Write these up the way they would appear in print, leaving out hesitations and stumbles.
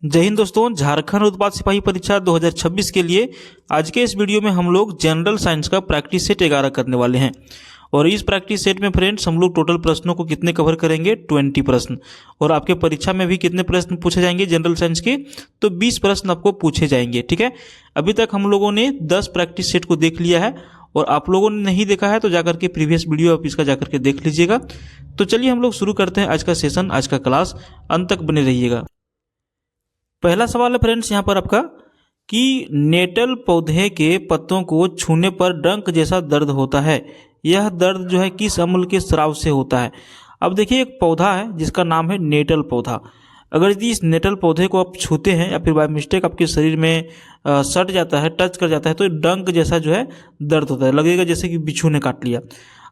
जय हिंद दोस्तों। झारखंड उत्पाद सिपाही परीक्षा 2026 के लिए आज के इस वीडियो में हम लोग जनरल साइंस का प्रैक्टिस सेट 11 करने वाले हैं। और इस प्रैक्टिस सेट में फ्रेंड्स हम लोग टोटल प्रश्नों को कितने कवर करेंगे, 20 प्रश्न। और आपके परीक्षा में भी कितने प्रश्न पूछे जाएंगे जनरल साइंस के, तो 20 प्रश्न आपको पूछे जाएंगे। ठीक है, अभी तक हम लोगों ने 10 प्रैक्टिस सेट को देख लिया है और आप लोगों ने नहीं देखा है तो जाकर के प्रीवियस वीडियो आप इसका जाकर के देख लीजिएगा। तो चलिए हम लोग शुरू करते हैं आज का सेशन, आज का क्लास, अंत तक बने रहिएगा। पहला सवाल है फ्रेंड्स यहाँ पर आपका कि नेटल पौधे के पत्तों को छूने पर डंक जैसा दर्द होता है। यह दर्द जो है किस अम्ल के स्राव से होता है। अब देखिए, एक पौधा है जिसका नाम है नेटल पौधा। अगर यदि इस नेटल पौधे को आप छूते हैं या फिर बाय मिस्टेक आपके शरीर में सट जाता है, टच कर जाता है, तो डंक जैसा जो है दर्द होता है, लगेगा जैसे कि बिच्छू ने काट लिया।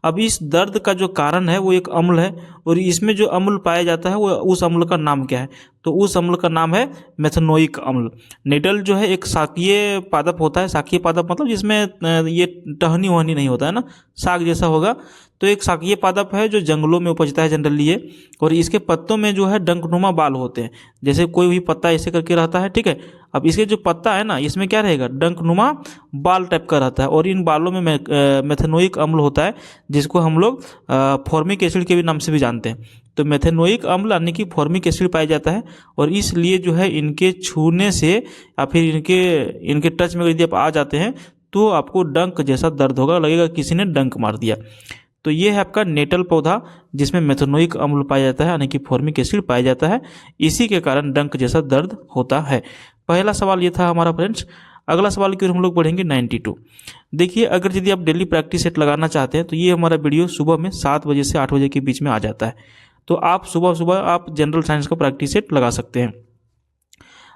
अब इस दर्द का जो कारण है वो एक अम्ल है और इसमें जो अम्ल पाया जाता है वो उस अम्ल का नाम क्या है, तो उस अम्ल का नाम है मेथनोइक अम्ल। नेटल जो है एक शाकीय पादप होता है। शाकीय पादप मतलब जिसमें ये टहनी वहनी नहीं होता है ना, साग जैसा होगा। तो एक शाकीय पादप है जो जंगलों में उपजता है जनरली ये, और इसके पत्तों में जो है डंकनुमा बाल होते हैं, जैसे कोई भी पत्ता ऐसे करके रहता है। ठीक है, अब इसके जो पत्ता है ना, इसमें क्या रहेगा, डंकनुमा बाल टाइप का रहता है और इन बालों में मेथनोइक अम्ल होता है, जिसको हम लोग फॉर्मिक एसिड के भी नाम से भी जानते हैं। तो मेथनोइक अम्ल यानी कि फॉर्मिक एसिड पाया जाता है और इसलिए जो है इनके छूने से या फिर इनके टच में यदि आप आ जाते हैं तो आपको डंक जैसा दर्द होगा, लगेगा किसी ने डंक मार दिया। तो ये है आपका नेटल पौधा जिसमें मेथनोइक अम्ल पाया जाता है यानी कि फॉर्मिक एसिड पाया जाता है, इसी के कारण डंक जैसा दर्द होता है। पहला सवाल ये था हमारा फ्रेंड्स। अगला सवाल की ओर हम लोग बढ़ेंगे 92। देखिए, अगर यदि आप डेली प्रैक्टिस सेट लगाना चाहते हैं तो ये हमारा वीडियो सुबह में 7 बजे से 8 बजे के बीच में आ जाता है, तो आप सुबह सुबह आप जनरल साइंस का प्रैक्टिस सेट लगा सकते हैं।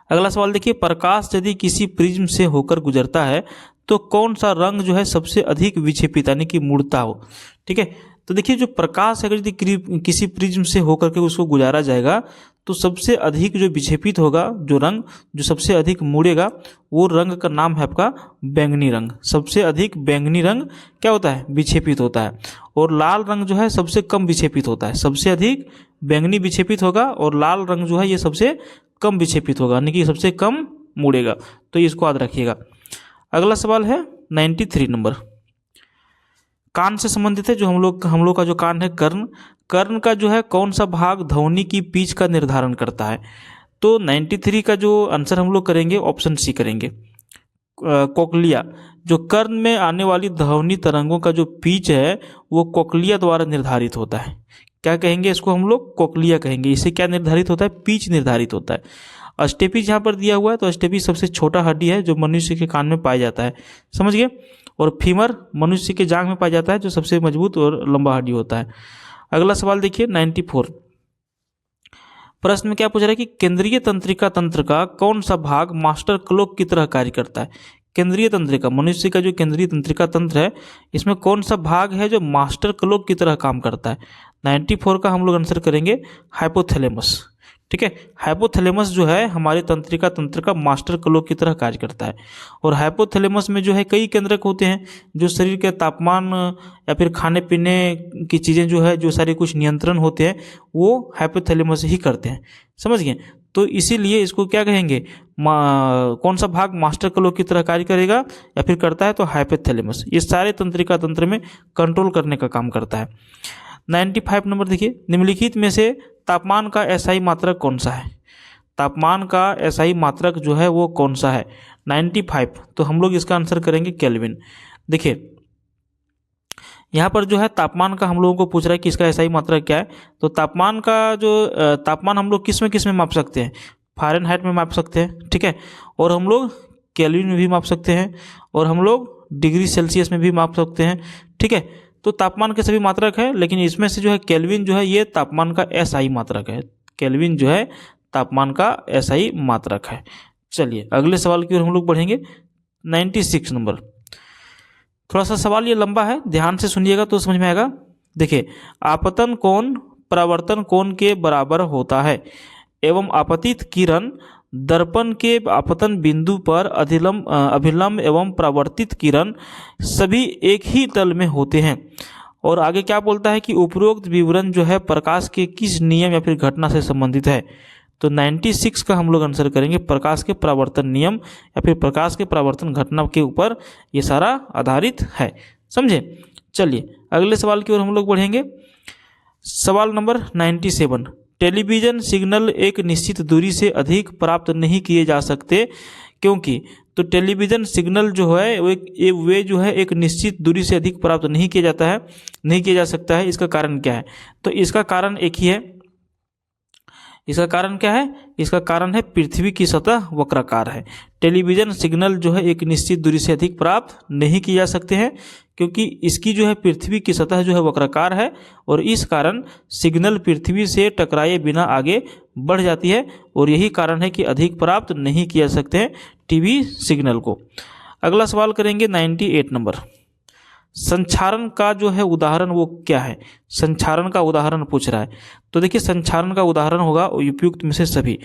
अगला सवाल देखिए, प्रकाश यदि किसी प्रिज्म से होकर गुजरता है तो कौन सा रंग जो है सबसे अधिक विक्षेपित यानी कि मुड़ता हो। ठीक है, तो देखिए, जो प्रकाश अगर यदि किसी प्रिज्म से होकर के उसको गुजारा जाएगा तो सबसे अधिक जो विक्षेपित होगा, जो रंग जो सबसे अधिक मुड़ेगा, वो रंग का नाम है आपका बैंगनी रंग। सबसे अधिक बैंगनी रंग क्या होता है, विक्षेपित होता है। और लाल रंग जो है सबसे कम विक्षेपित होता है। सबसे अधिक बैंगनी विक्षेपित होगा और लाल रंग जो है ये सबसे कम विक्षेपित होगा, यानी कि सबसे कम मुड़ेगा। तो इसको याद रखिएगा। अगला सवाल है 93 नंबर, कान से संबंधित है। जो हम लोग का जो कान है, कर्ण का जो है कौन सा भाग ध्वनि की पिच का निर्धारण करता है। तो 93 का जो आंसर हम लोग करेंगे ऑप्शन सी करेंगे, कोक्लिया। जो कर्ण में आने वाली ध्वनि तरंगों का जो पिच है वो कोक्लिया द्वारा निर्धारित होता है। क्या कहेंगे इसको, हम लोग कोक्लिया कहेंगे। इससे क्या निर्धारित होता है, पिच निर्धारित होता है। अस्टेपिस यहाँ पर दिया हुआ है, तो अस्टेपिस सबसे छोटा हड्डी है जो मनुष्य के कान में पाया जाता है, समझ गए। और फीमर मनुष्य के जांघ में पाया जाता है, जो सबसे मजबूत और लंबा हड्डी होता है। अगला सवाल देखिए 94। प्रश्न में क्या पूछ रहा है कि केंद्रीय तंत्रिका तंत्र का कौन सा भाग मास्टर क्लॉक की तरह कार्य करता है। केंद्रीय तंत्रिका, मनुष्य का जो केंद्रीय तंत्रिका तंत्र है, इसमें कौन सा भाग है जो मास्टर क्लॉक की तरह काम करता है। 94 का हम लोग आंसर करेंगे हाइपोथैलेमस। ठीक है, हाइपोथैलेमस जो है हमारे तंत्रिका तंत्र का मास्टर क्लॉक की तरह कार्य करता है। और हाइपोथैलेमस में जो है कई केंद्रक होते हैं जो शरीर के तापमान या फिर खाने पीने की चीज़ें जो है, जो सारे कुछ नियंत्रण होते हैं, वो हाइपोथैलेमस ही करते हैं, समझ गए। तो इसीलिए इसको क्या कहेंगे, कौन सा भाग मास्टर क्लॉक की तरह कार्य करेगा या फिर करता है, तो हाइपोथैलेमस। ये सारे तंत्रिका तंत्र में कंट्रोल करने का काम करता है। 95 नंबर देखिए, निम्नलिखित में से तापमान का एसआई मात्रक कौन सा है। तापमान का एसआई मात्रक जो है वो कौन सा है 95, तो हम लोग इसका आंसर करेंगे केल्विन। देखिए, यहाँ पर जो है तापमान का हम लोगों को पूछ रहा है कि इसका एसआई मात्रक क्या है। तो तापमान का जो तापमान हम लोग किस में माप सकते हैं, फ़ारेनहाइट में माप सकते हैं। ठीक है, और हम लोग केल्विन में भी माप सकते हैं और हम लोग डिग्री सेल्सियस में भी माप सकते हैं। ठीक है, तो तापमान के सभी मात्रक है, लेकिन इसमें से जो है केल्विन जो है ये तापमान का एसआई मात्रक है। केल्विन जो है तापमान का एसआई मात्रक है। चलिए अगले सवाल की ओर हम लोग बढ़ेंगे 96 नंबर। थोड़ा सा सवाल ये लंबा है, ध्यान से सुनिएगा तो समझ में आएगा। देखिए, आपतन कोण परावर्तन कोण के बराबर होता है एवं आपतित किरण दर्पण के आपतन बिंदु पर अभिलंब एवं परावर्तित किरण सभी एक ही तल में होते हैं। और आगे क्या बोलता है कि उपरोक्त विवरण जो है प्रकाश के किस नियम या फिर घटना से संबंधित है। तो 96 का हम लोग आंसर करेंगे। प्रकाश के परावर्तन नियम या फिर प्रकाश के परावर्तन घटना के ऊपर ये सारा आधारित है। समझे? चलिए अगले सवाल की ओर हम लोग बढ़ेंगे। सवाल नंबर 97, टेलीविज़न सिग्नल एक निश्चित दूरी से अधिक प्राप्त नहीं किए जा सकते क्योंकि। तो टेलीविज़न सिग्नल जो है वे जो है एक निश्चित दूरी से अधिक प्राप्त नहीं किया जा सकता है। इसका कारण क्या है? तो इसका कारण एक ही है। इसका कारण क्या है? इसका कारण है पृथ्वी की सतह वक्राकार है। टेलीविज़न सिग्नल जो है एक निश्चित दूरी से अधिक प्राप्त नहीं किए जा सकते हैं क्योंकि इसकी जो है पृथ्वी की सतह जो है वक्राकार है और इस कारण सिग्नल पृथ्वी से टकराए बिना आगे बढ़ जाती है और यही कारण है कि अधिक प्राप्त नहीं किया जा सकते हैं टीवी सिग्नल को। अगला सवाल करेंगे 98 नंबर। संचारण का जो है उदाहरण वो क्या है? संचारण का उदाहरण पूछ रहा है। तो देखिए संचारण का उदाहरण होगा उपयुक्त में से सभी,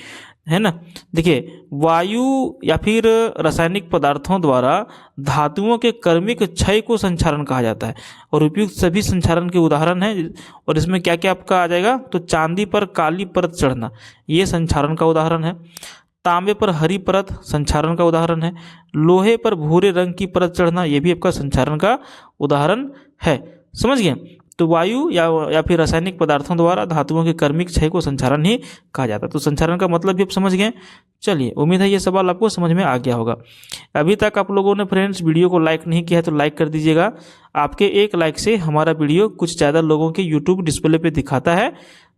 है ना। देखिए वायु या फिर रासायनिक पदार्थों द्वारा धातुओं के कर्मिक क्षय को संचारण कहा जाता है और उपयुक्त सभी संचारण के उदाहरण हैं। और इसमें क्या क्या आपका आ जाएगा? तो चांदी पर काली परत चढ़ना, ये संचारण का उदाहरण है। तांबे पर हरी परत संचारण का उदाहरण है। लोहे पर भूरे रंग की परत चढ़ना, यह भी आपका संचारण का उदाहरण है। समझ गए? तो वायु या फिर रासायनिक पदार्थों द्वारा धातुओं के कर्मिक क्षय को संचारण ही कहा जाता है। तो संचारण का मतलब भी आप समझ गए। चलिए उम्मीद है ये सवाल आपको समझ में आ गया होगा। अभी तक आप लोगों ने फ्रेंड्स वीडियो को लाइक नहीं किया है तो लाइक कर दीजिएगा। आपके एक लाइक से हमारा वीडियो कुछ ज़्यादा लोगों के यूट्यूब डिस्प्ले पे दिखाता है,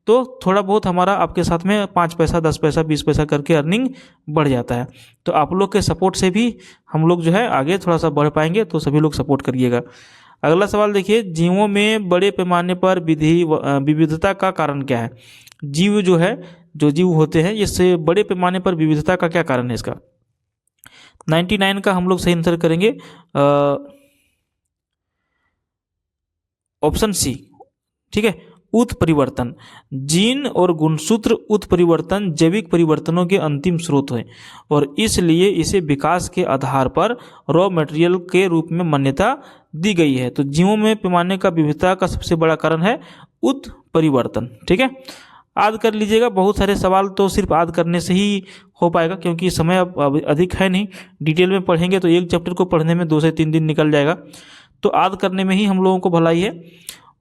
तो थोड़ा बहुत हमारा आपके साथ में 5 पैसा 10 पैसा 20 पैसा करके अर्निंग बढ़ जाता है। तो आप लोग के सपोर्ट से भी हम लोग जो है आगे थोड़ा सा बढ़ पाएंगे, तो सभी लोग सपोर्ट करिएगा। अगला सवाल देखिए, जीवों में बड़े पैमाने पर विविधता का कारण क्या है? जीव जो है, जो जीव होते हैं, इससे बड़े पैमाने पर विविधता का क्या कारण है? इसका 99 का हम लोग सही आंसर करेंगे ऑप्शन सी। ठीक है, उत्परिवर्तन। जीन और गुणसूत्र उत्परिवर्तन जैविक परिवर्तनों के अंतिम स्रोत हैं और इसलिए इसे विकास के आधार पर रॉ मटेरियल के रूप में मान्यता दी गई है। तो जीवों में पैमाने का विविधता का सबसे बड़ा कारण है उत्परिवर्तन। ठीक है, याद कर लीजिएगा। बहुत सारे सवाल तो सिर्फ याद करने से ही हो पाएगा क्योंकि समय अब अधिक है नहीं। डिटेल में पढ़ेंगे तो एक चैप्टर को पढ़ने में 2 से 3 दिन निकल जाएगा, तो याद करने में ही हम लोगों को भलाई है।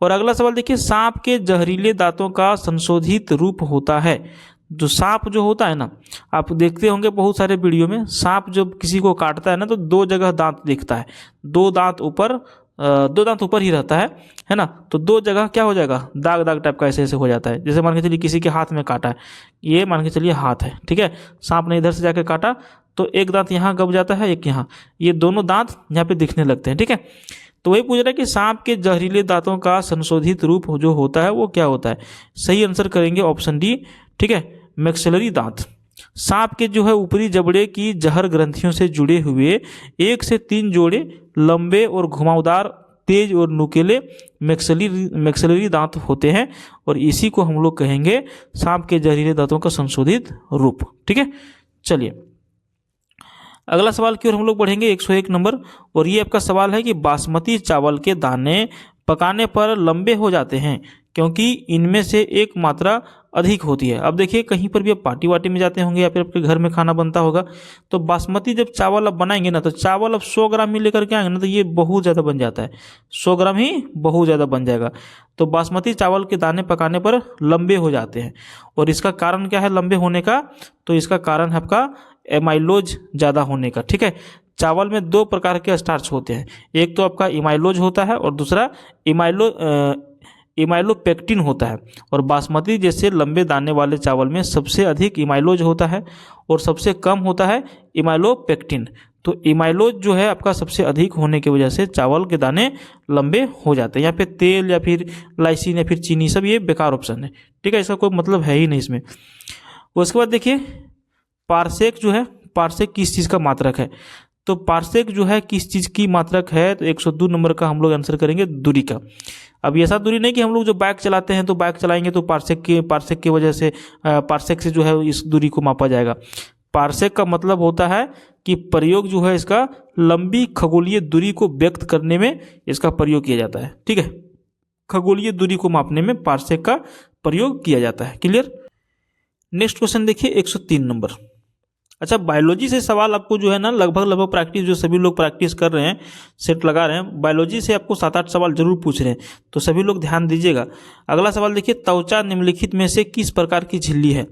और अगला सवाल देखिए, सांप के जहरीले दांतों का संशोधित रूप होता है। जो सांप जो होता है ना, आप देखते होंगे बहुत सारे वीडियो में, सांप जब किसी को काटता है ना तो 2 जगह दांत दिखता है, 2 दांत ऊपर ही रहता है ना। तो 2 जगह क्या हो जाएगा? दाग दाग टाइप का ऐसे हो जाता है। जैसे मान के चलिए किसी के हाथ में काटा है, ये मान के चलिए हाथ है, ठीक है, सांप ने इधर से जाके काटा तो एक दांत यहाँ गब जाता है, एक यहाँ, ये दोनों दांत यहाँ पे दिखने लगते हैं। ठीक है, तो वही पूछ रहा है कि सांप के जहरीले दांतों का संशोधित रूप जो होता है वो क्या होता है? सही आंसर करेंगे ऑप्शन डी। ठीक है, मैक्सिलरी दांत। सांप के जो है ऊपरी जबड़े की जहर ग्रंथियों से जुड़े हुए 1 से 3 जोड़े लंबे और घुमावदार, तेज और नुकीले मैक्सिलरी दांत होते हैं और इसी को हम लोग कहेंगे सांप के जहरीले दांतों का संशोधित रूप। ठीक है, चलिए अगला सवाल की ओर हम लोग बढ़ेंगे 101 नंबर। और ये आपका सवाल है कि बासमती चावल के दाने पकाने पर लंबे हो जाते हैं क्योंकि इनमें से एक मात्रा अधिक होती है। अब देखिए कहीं पर भी आप पार्टी वार्टी में जाते होंगे या फिर आपके घर में खाना बनता होगा, तो बासमती जब चावल आप बनाएंगे ना, तो चावल अब 100 ग्राम ही लेकर के आएंगे ना, तो ये बहुत ज़्यादा बन जाता है, 100 ग्राम ही बहुत ज़्यादा बन जाएगा। तो बासमती चावल के दाने पकाने पर लंबे हो जाते हैं और इसका कारण क्या है लंबे होने का? तो इसका कारण है आपका एमाइलोज ज़्यादा होने का। ठीक है, चावल में 2 प्रकार के स्टार्च होते हैं, एक तो आपका इमाइलोज होता है और दूसरा इमाइलोपेक्टिन होता है। और बासमती जैसे लंबे दाने वाले चावल में सबसे अधिक इमाइलोज होता है और सबसे कम होता है इमाइलोपेक्टिन। तो इमाइलोज जो है आपका सबसे अधिक होने की वजह से चावल के दाने लंबे हो जाते हैं। यहाँ पे तेल या फिर लाइसिन या फिर चीनी सब ये बेकार ऑप्शन है। ठीक है, इसका कोई मतलब है ही नहीं इसमें। उसके बाद देखिए पारसेक जो है, पारसेक किस चीज़ का मात्रक है? तो पारसेक जो है किस चीज़ की मात्रक है? तो 102 नंबर का हम लोग आंसर करेंगे दूरी का। अब ऐसा दूरी नहीं कि हम लोग जो बाइक चलाते हैं तो बाइक चलाएंगे तो पारसेक की वजह से पारसेक से जो है इस दूरी को मापा जाएगा। पारसेक का मतलब होता है कि प्रयोग जो है इसका लंबी खगोलीय दूरी को व्यक्त करने में इसका प्रयोग किया जाता है। ठीक है, खगोलीय दूरी को मापने में पारसेक का प्रयोग किया जाता है। क्लियर? नेक्स्ट क्वेश्चन देखिए 103 नंबर। अच्छा, बायोलॉजी से सवाल आपको जो है ना लगभग प्रैक्टिस, जो सभी लोग प्रैक्टिस कर रहे हैं, सेट लगा रहे हैं, बायोलॉजी से आपको 7-8 सवाल जरूर पूछ रहे हैं, तो सभी लोग ध्यान दीजिएगा। अगला सवाल देखिए, त्वचा निम्नलिखित में से किस प्रकार की झिल्ली है?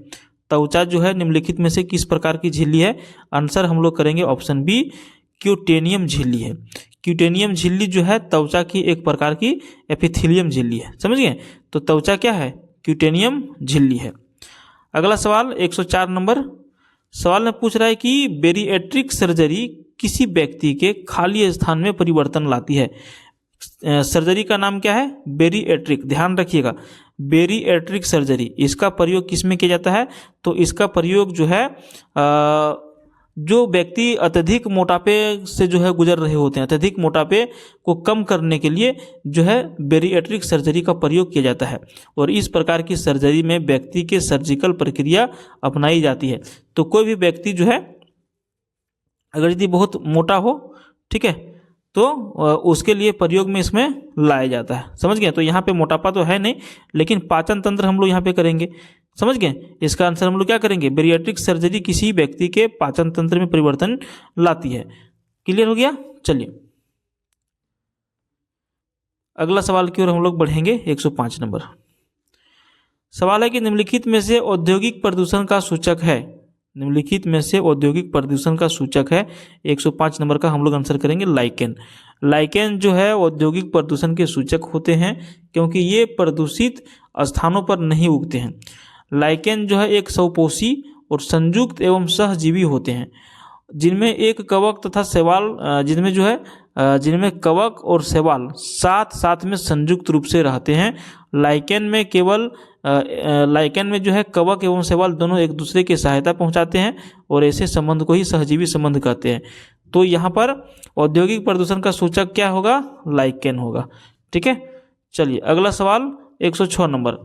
त्वचा जो है निम्नलिखित में से किस प्रकार की झिल्ली है? आंसर हम लोग करेंगे ऑप्शन बी, क्यूटेनियम झिल्ली है। क्यूटेनियम झिल्ली जो है त्वचा की एक प्रकार की एपिथेलियम झिल्ली है, समझ गए? तो त्वचा क्या है? क्यूटेनियम झिल्ली है। अगला सवाल 104 नंबर। सवाल में पूछ रहा है कि बेरिएट्रिक सर्जरी किसी व्यक्ति के खाली स्थान में परिवर्तन लाती है। सर्जरी का नाम क्या है? बेरिएट्रिक। ध्यान रखिएगा, बेरिएट्रिक सर्जरी, इसका प्रयोग किस में किया जाता है? तो इसका प्रयोग जो है जो व्यक्ति अत्यधिक मोटापे से जो है गुजर रहे होते हैं, अत्यधिक मोटापे को कम करने के लिए जो है बेरिएट्रिक सर्जरी का प्रयोग किया जाता है। और इस प्रकार की सर्जरी में व्यक्ति के सर्जिकल प्रक्रिया अपनाई जाती है। तो कोई भी व्यक्ति जो है अगर यदि बहुत मोटा हो, ठीक है, तो उसके लिए प्रयोग में इसमें लाया जाता है, समझ गए? तो यहाँ पे मोटापा तो है नहीं, लेकिन पाचन तंत्र हम लोग यहाँ पे करेंगे, समझ गए? इसका आंसर हम लोग क्या करेंगे? बेरिएट्रिक सर्जरी किसी व्यक्ति के पाचन तंत्र में परिवर्तन लाती है। क्लियर हो गया? चलिए अगला सवाल की ओर हम लोग बढ़ेंगे। 105 नंबर सवाल है कि निम्नलिखित में से औद्योगिक प्रदूषण का सूचक है। निम्नलिखित में से औद्योगिक प्रदूषण का सूचक है। 105 नंबर का हम लोग आंसर करेंगे लाइकेन। लाइकेन जो है औद्योगिक प्रदूषण के सूचक होते हैं, क्योंकि ये प्रदूषित स्थानों पर नहीं उगते हैं। लाइकेन जो है एक स्वपोषी और संयुक्त एवं सहजीवी होते हैं, जिनमें एक कवक तथा शैवाल, जिनमें कवक और शैवाल साथ साथ में संयुक्त रूप से रहते हैं। लाइकेन में जो है कवक एवं शैवाल दोनों एक दूसरे की सहायता पहुंचाते हैं, और ऐसे संबंध को ही सहजीवी संबंध कहते हैं। तो यहाँ पर औद्योगिक प्रदूषण का सूचक क्या होगा? लाइकेन होगा, ठीक है। चलिए अगला सवाल 106 नंबर।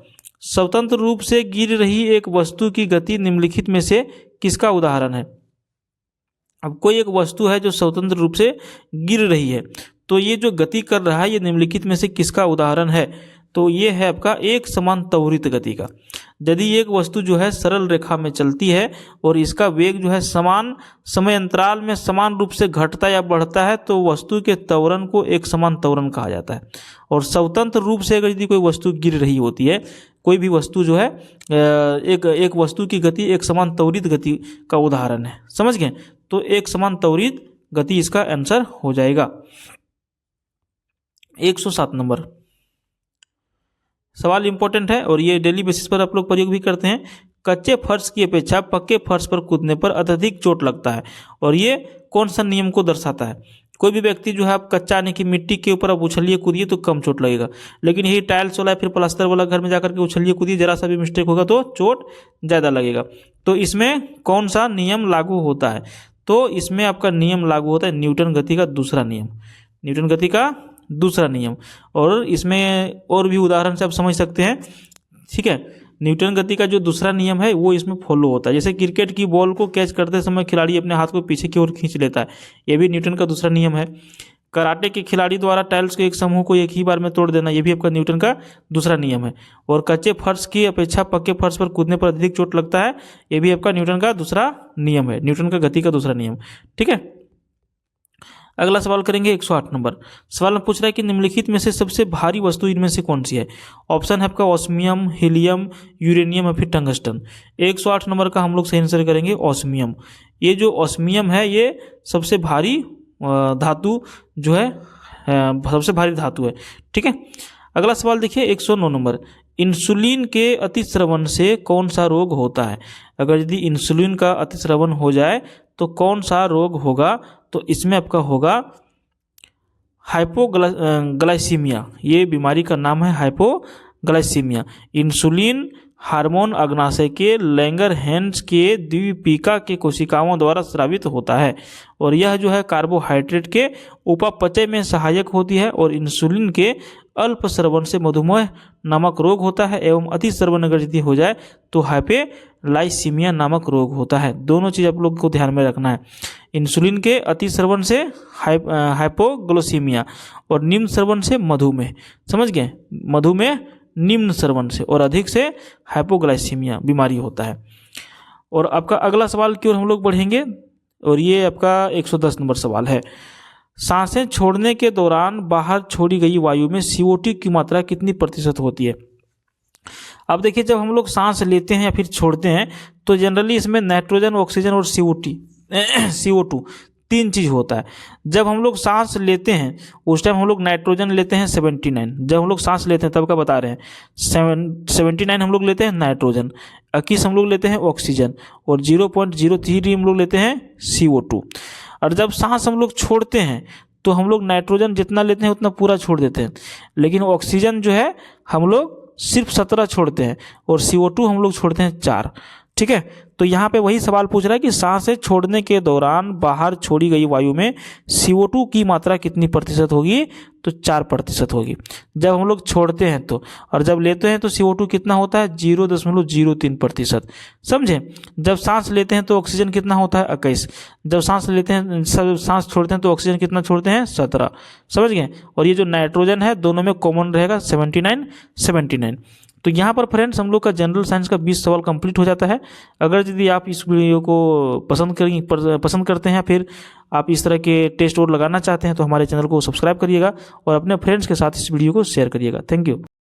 स्वतंत्र रूप से गिर रही एक वस्तु की गति निम्नलिखित में से किसका उदाहरण है? अब कोई एक वस्तु है जो स्वतंत्र रूप से गिर रही है, तो ये जो गति कर रहा है ये निम्नलिखित में से किसका उदाहरण है? तो ये है आपका एक समान त्वरित गति का। यदि एक वस्तु जो है सरल रेखा में चलती है और इसका वेग जो है समान समय अंतराल में समान रूप से घटता या बढ़ता है, तो वस्तु के त्वरण को एक समान त्वरण कहा जाता है। और स्वतंत्र रूप से अगर यदि कोई वस्तु गिर रही होती है, कोई भी वस्तु जो है एक वस्तु की गति एक समान त्वरित गति का उदाहरण है, समझ गए? तो एक समान त्वरित गति इसका आंसर हो जाएगा। 107 नंबर सवाल इंपॉर्टेंट है और ये डेली बेसिस पर आप लोग प्रयोग भी करते हैं। कच्चे फर्श की अपेक्षा पक्के फर्श पर कूदने पर अत्यधिक चोट लगता है, और ये कौन सा नियम को दर्शाता है? कोई भी व्यक्ति जो है आप कच्चा यानी कि मिट्टी के ऊपर आप उछलिए कूदिए तो कम चोट लगेगा, लेकिन यही टाइल्स वाला फिर प्लास्टर वाला घर में जाकर के उछलिए कूदिए, जरा सा भी मिस्टेक होगा तो चोट ज़्यादा लगेगा। तो इसमें कौन सा नियम लागू होता है? तो इसमें आपका नियम लागू होता है न्यूटन गति का दूसरा नियम, न्यूटन गति का दूसरा नियम। और इसमें और भी उदाहरण से आप समझ सकते हैं, ठीक है। न्यूटन गति का जो दूसरा नियम है वो इसमें फॉलो होता है। जैसे क्रिकेट की बॉल को कैच करते समय खिलाड़ी अपने हाथ को पीछे की ओर खींच लेता है, ये भी न्यूटन का दूसरा नियम है। कराटे के खिलाड़ी द्वारा टाइल्स के एक समूह को एक ही बार में तोड़ देना, ये भी आपका न्यूटन का दूसरा नियम है। और कच्चे फर्श की अपेक्षा पक्के फर्श पर कूदने पर अधिक चोट लगता है, ये भी आपका न्यूटन का दूसरा नियम है, न्यूटन का गति का दूसरा नियम, ठीक है। अगला सवाल करेंगे 108 नंबर। सवाल में पूछ रहा है कि निम्नलिखित में से सबसे भारी वस्तु इनमें से कौन सी है? ऑप्शन है आपका ऑस्मियम, हीलियम, यूरेनियम या फिर टंगस्टन। 108 नंबर का हम लोग सही आंसर करेंगे ऑस्मियम। ये जो ऑस्मियम है ये सबसे भारी धातु जो है, सबसे भारी धातु है, ठीक है। अगला सवाल देखिए 109 नंबर। इंसुलिन के अतिस्रवण से कौन सा रोग होता है? अगर यदि इंसुलिन का अतिस्रवण हो जाए तो कौन सा रोग होगा? तो इसमें आपका होगा हाइपोग्लाइसीमिया। ये बीमारी का नाम है हाइपोग्लाइसीमिया। इंसुलिन हार्मोन अग्नाशय के लैंगरहैंस के द्विपिका के कोशिकाओं द्वारा स्रावित होता है, और यह जो है कार्बोहाइड्रेट के उपापचय में सहायक होती है। और इंसुलिन के अल्प स्रवण से मधुमेह नामक रोग होता है, एवं अति स्रवण अगर यदि हो जाए तो हाइपोग्लाइसीमिया नामक रोग होता है। दोनों चीज़ आप लोग को ध्यान में रखना है। इंसुलिन के अति स्रवण से हाइपोग्लाइसीमिया और निम्न स्रवण से मधुमेह, समझ गए? मधुमेह निम्न श्रवण से और अधिक से हाइपोग्लाइसीमिया बीमारी होता है। और आपका अगला सवाल की ओर हम लोग बढ़ेंगे और ये आपका 110 नंबर सवाल है। सांसें छोड़ने के दौरान बाहर छोड़ी गई वायु में CO2 की मात्रा कितनी प्रतिशत होती है? अब देखिए, जब हम लोग सांस लेते हैं या फिर छोड़ते हैं तो जनरली इसमें नाइट्रोजन, ऑक्सीजन और CO2 तीन चीज होता है। जब हम लोग सांस लेते हैं उस टाइम हम लोग नाइट्रोजन लेते हैं 79, जब हम लोग सांस लेते हैं तब का बता रहे हैं 79 हम लोग लेते हैं नाइट्रोजन, 21 हम लोग लेते हैं ऑक्सीजन और 0.03 हम लोग लेते हैं CO2। और जब सांस हम लोग छोड़ते हैं तो हम लोग नाइट्रोजन जितना लेते हैं उतना पूरा छोड़ देते हैं, लेकिन ऑक्सीजन जो है हम लोग सिर्फ 17 छोड़ते हैं और CO2 हम लोग छोड़ते हैं 4। ठीक है, तो यहाँ पे वही सवाल पूछ रहा है कि सांसें छोड़ने के दौरान बाहर छोड़ी गई वायु में CO2 की मात्रा कितनी प्रतिशत होगी? तो 4% होगी जब हम लोग छोड़ते हैं तो, और जब लेते हैं तो CO2 कितना होता है? 0.03%। समझे? जब सांस लेते हैं तो ऑक्सीजन कितना होता है? 21। जब सांस लेते हैं, सांस छोड़ते हैं तो ऑक्सीजन कितना छोड़ते हैं? 17। समझ गए? और ये जो नाइट्रोजन है दोनों में कॉमन रहेगा 79। तो यहाँ पर फ्रेंड्स हम लोग का जनरल साइंस का 20 सवाल कंप्लीट हो जाता है। अगर यदि आप इस वीडियो को पसंद करते हैं, फिर आप इस तरह के टेस्ट और लगाना चाहते हैं तो हमारे चैनल को सब्सक्राइब करिएगा और अपने फ्रेंड्स के साथ इस वीडियो को शेयर करिएगा। Thank you.